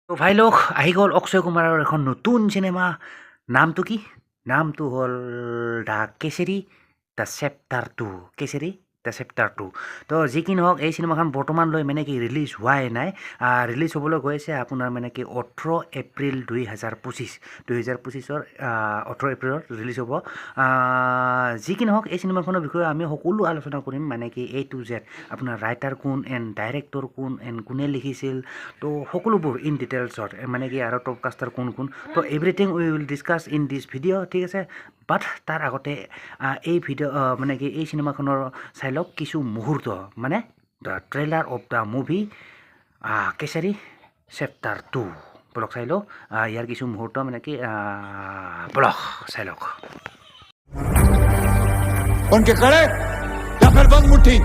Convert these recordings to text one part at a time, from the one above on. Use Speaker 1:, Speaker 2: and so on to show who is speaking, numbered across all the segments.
Speaker 1: তো ভাই লোক আহি গ'ল অক্ষয় কুমাৰৰ এখন নতুন চিনেমা নামটো কি নামটো হ'ল the Kesari the chapter 2 Kesari the chapter 2 তো যি কি নহওক এই চিনেমাখন বৰ্তমানলৈ মানে কি ৰিলিজ হোৱাই নাই ৰিলিজ হ'বলৈ গৈ আছে আপোনাৰ মানে কি 18 এপ্ৰিল 2025 এপ্ৰিলত ৰিলিজ হ'ব যি কি নহওক এই চিনেমাখনৰ বিষয়ে আমি সকলো আলোচনা কৰিম মানে কি A to Z আপোনাৰ ৰাইটাৰ কোন এণ্ড ডাইৰেক্টৰ কোন এণ্ড কোনে লিখিছিল তো সকলোবোৰ ইন ডিটেইলছত মানে কি আৰু টপ কাষ্টাৰ কোন কোন তো everything we will discuss in this video' ঠিক আছে বাট তাৰ আগতে এই ভিডিঅ' মানে কি এই চিনেমাখনৰ চাই লওক কিছু মুহূৰ্ত মানে the trailer of the movie Kesari chapter 2 blog চাই লওক ইয়াৰ কিছু মুহূৰ্ত মানে কি ব্লগ চাই লওক
Speaker 2: उनके खड़े या फिर बंद मुट्ठी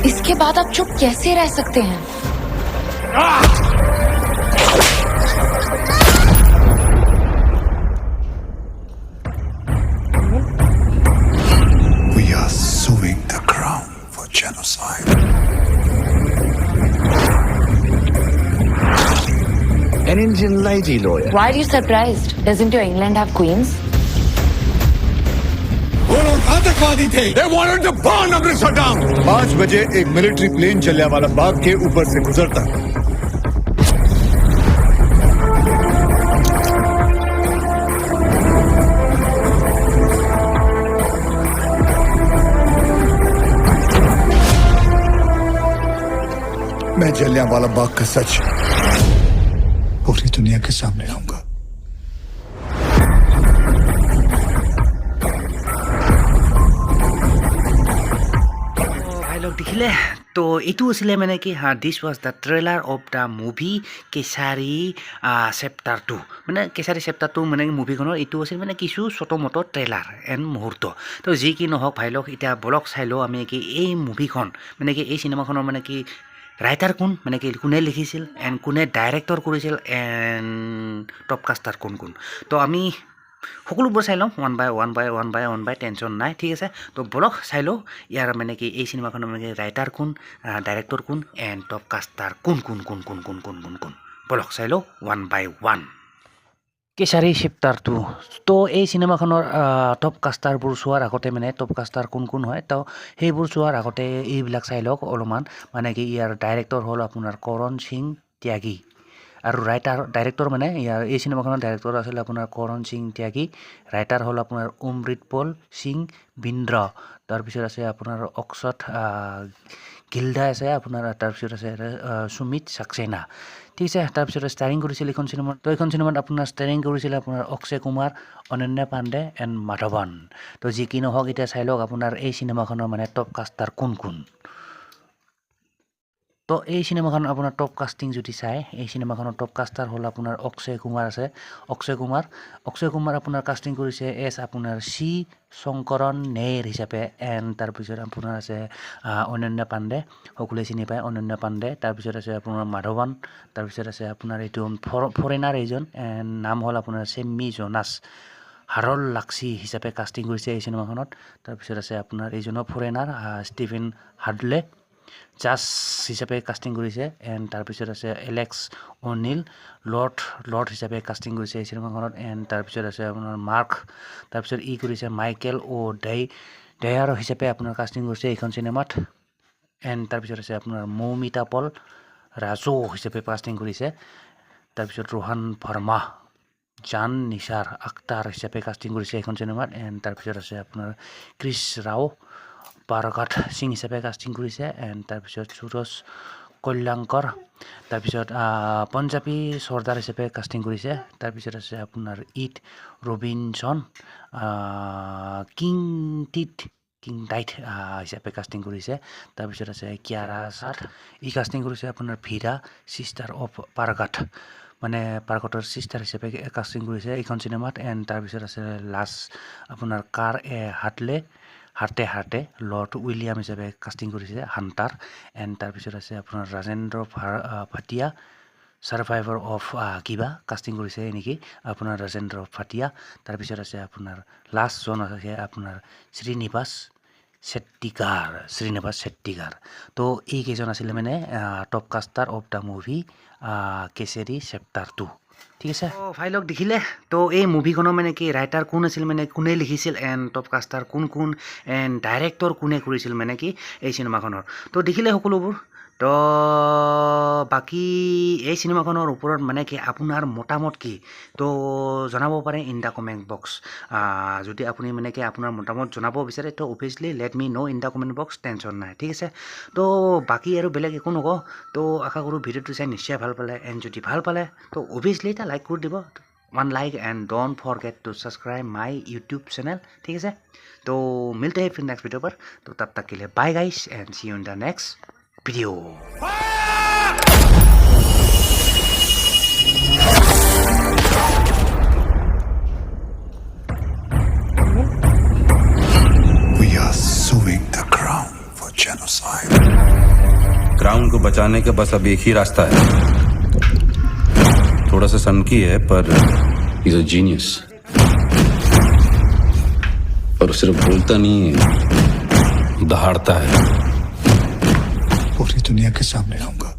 Speaker 3: इसके बाद आप चुप कैसे रह सकते हैं?
Speaker 2: We are suing the crown for genocide.
Speaker 4: An Indian lady lawyer.
Speaker 3: Why are you surprised? Doesn't your England have queens?
Speaker 2: वो लोग आतंकवादी थे. They wanted to burn Amritsar down. 5 बजे एक मिलिट्री प्लेन जलियांवाला बाग के ऊपर से गुजरता. मैं जलियांवाला बाग का सच पूरी दुनिया के सामने लाऊंगा.
Speaker 1: ভাই লোক দেখিলে তো এইটো আছিলে মানে কি this was the trailer of the movie Kesari chapter 2 মানে কেচাৰী চেপ্টাৰ 2 মানে মুভিখনৰ এইটো আছিল মানে কিছু ছোটো মোটো ট্ৰেইলাৰ এণ্ড মুহূৰ্ত তো যি কি নহওক ভাই লোক এতিয়া ব্লগ চাই লওঁ আমি কি এই মুভিখন মানে কি এই চিনেমাখনৰ মানে কি ৰাইটাৰ কোন মানে কি কোনে লিখিছিল এণ্ড কোনে ডাইৰেক্টৰ কৰিছিল এণ্ড টপ কাষ্টাৰ কোন কোন তো আমি সকলোবোৰ চাই লওঁ ওৱান বাই টেনশ্যন নাই ঠিক আছে তো ব্লগ চাই লওঁ ইয়াৰ মানে কি এই চিনেমাখনৰ মানে ৰাইটাৰ কোন ডাইৰেক্টৰ কোন এণ্ড টপ কাষ্টাৰ কোন কোন কোন কোন কোন কোন কোন কোন ব্লগ চাই লওঁ ওৱান বাই ওৱান কেচাৰী চেপ্টাৰ 2 তো এই চিনেমাখনৰ টপ কাষ্টাৰবোৰ চোৱাৰ আগতে মানে টপ কাষ্টাৰ কোন কোন হয় তো সেইবোৰ চোৱাৰ আগতে এইবিলাক চাই লওক অলপমান মানে কি ইয়াৰ ডাইৰেক্টৰ হ'ল আপোনাৰ কৰণ সিং ত্যাগী আৰু ডাইৰেক্টৰ মানে ইয়াৰ এই চিনেমাখনৰ ডাইৰেক্টৰ আছিল আপোনাৰ কৰণ সিং ত্যাগী ৰাইটাৰ হ'ল আপোনাৰ অমৃতপল সিং বিন্দ্ৰ তাৰপিছত আছে আপোনাৰ অক্ষত গিল্ডা আছে আপোনাৰ তাৰপিছত আছে সুমিত সাক্সেনা ঠিক আছে তাৰপিছত ষ্টাৰিং কৰিছিল এইখন চিনেমাত তো এইখন চিনেমাত আপোনাৰ ষ্টাৰিং কৰিছিল আপোনাৰ অক্ষয় কুমাৰ অনন্যা পাণ্ডে এণ্ড মাধৱন তো যি কি নহওক এতিয়া চাই লওক আপোনাৰ এই চিনেমাখনৰ মানে টপ কাষ্টাৰ কোন কোন তো এই চিনেমাখন আপোনাৰ টপ কাষ্টিং যদি চাই এই চিনেমাখনৰ টপ কাষ্টাৰ হ'ল আপোনাৰ অক্ষয় কুমাৰ আছে অক্ষয় কুমাৰ আপোনাৰ কাষ্টিং কৰিছে এছ আপোনাৰ চি শংকৰণ নেৰ হিচাপে এণ্ড তাৰপিছত আপোনাৰ আছে অনন্যা পাণ্ডে সকলোৱে চিনি পায় অনন্যা পাণ্ডে তাৰপিছত আছে আপোনাৰ মাধৱন তাৰপিছত আছে আপোনাৰ এইটো ফৰেনাৰ এইজন এণ্ড নাম হ'ল আপোনাৰ চেম্মি জোনাছ হাৰল লাক্সি হিচাপে কাষ্টিং কৰিছে এই চিনেমাখনত তাৰপিছত আছে আপোনাৰ এইজনো ফৰেনাৰ ষ্টিফেন হাৰ্ডলে জাজ হিচাপে কাষ্টিং কৰিছে এণ্ড তাৰপিছত আছে এলেক্স অ'নিল লৰ্ড হিচাপে কাষ্টিং কৰিছে এই চিনেমাখনত এণ্ড তাৰপিছত আছে আপোনাৰ মাৰ্ক তাৰপিছত কৰিছে মাইকেল ডেয়াৰ হিচাপে আপোনাৰ কাষ্টিং কৰিছে এইখন চিনেমাত এণ্ড তাৰপিছত আছে আপোনাৰ মৌমিতা পল ৰাজু হিচাপে কাষ্টিং কৰিছে তাৰপিছত ৰোহান ভাৰ্মা জান নিচাৰ আখতাৰ হিচাপে কাষ্টিং কৰিছে এইখন চিনেমাত এণ্ড তাৰপিছত আছে আপোনাৰ ক্ৰিছ ৰাও পাৰঘাট সিং হিচাপে কাষ্টিং কৰিছে এণ্ড তাৰপিছত সুৰজ কল্যাণকৰ তাৰপিছত পঞ্জাবী চৰ্দাৰ হিচাপে কাষ্টিং কৰিছে তাৰপিছত আছে আপোনাৰ ৰবিনছন কিং টাইট হিচাপে কাষ্টিং কৰিছে তাৰপিছত আছে কিয়াৰা আজাদ কাষ্টিং কৰিছে আপোনাৰ ভীৰা চিষ্টাৰ অফ পাৰঘাট মানে পাৰঘাটৰ চিষ্টাৰ হিচাপে কাষ্টিং কৰিছে এইখন চিনেমাত এণ্ড তাৰপিছত আছে লাষ্ট আপোনাৰ হাৰ্টে লৰ্ড উইলিয়াম হিচাপে কাষ্টিং কৰিছে হাণ্টাৰ এণ্ড তাৰপিছত আছে আপোনাৰ ৰাজেন্দ্ৰ ভাটিয়া ছাৰ্ভাইভাৰ অফ কিবা কাষ্টিং কৰিছে নেকি আপোনাৰ ৰাজেন্দ্ৰ ফাটিয়া তাৰপিছত আছে আপোনাৰ লাষ্টজন আছে আপোনাৰ শ্ৰীনিবাস ছেট্টিকাৰ তো এইকেইজন আছিলে মানে top caster of the movie Kesari chapter 2 ঠিক আছে ফাইলক দেখিলে তো এই মুভিখনৰ মানে কি ৰাইটাৰ কোন আছিল মানে কোনে লিখিছিল এণ্ড টপ কাষ্টাৰ কোন এণ্ড ডাইৰেক্টৰ কোনে কৰিছিল মানে কি এই চিনেমাখনৰ তো দেখিলে সকলোবোৰ তো বাকী এই চিনেমাখনৰ ওপৰত মানে কি আপোনাৰ মতামত কি তো জনাব পাৰে ইন দ্য কমেণ্ট বক্স যদি আপুনি মানে কি আপোনাৰ মতামত জনাব বিচাৰে তো অভিয়াছলি let me know' in the comment box tension নাই ঠিক আছে তো বাকী আৰু বেলেগ একো নকওঁ তো আশা কৰোঁ ভিডিঅ'টো চাই নিশ্চয় ভাল পালে এণ্ড যদি ভাল পালে তো অভিয়াছলি এটা লাইক কৰি দিব one like and don't forget to subscribe my YouTube channel ठीक है तो मिलते हैं फिर नेक्स्ट वीडियो पर तो तब तक के लिए bye guys and see you in the next video
Speaker 2: We are suing the crown for genocide.
Speaker 5: Crown को बचाने का बस अब एक ही रास्ता है थोड़ा सा सनकी है पर इज अ जीनियस और सिर्फ बोलता नहीं है दहाड़ता है
Speaker 2: पूरी दुनिया के सामने आऊंगा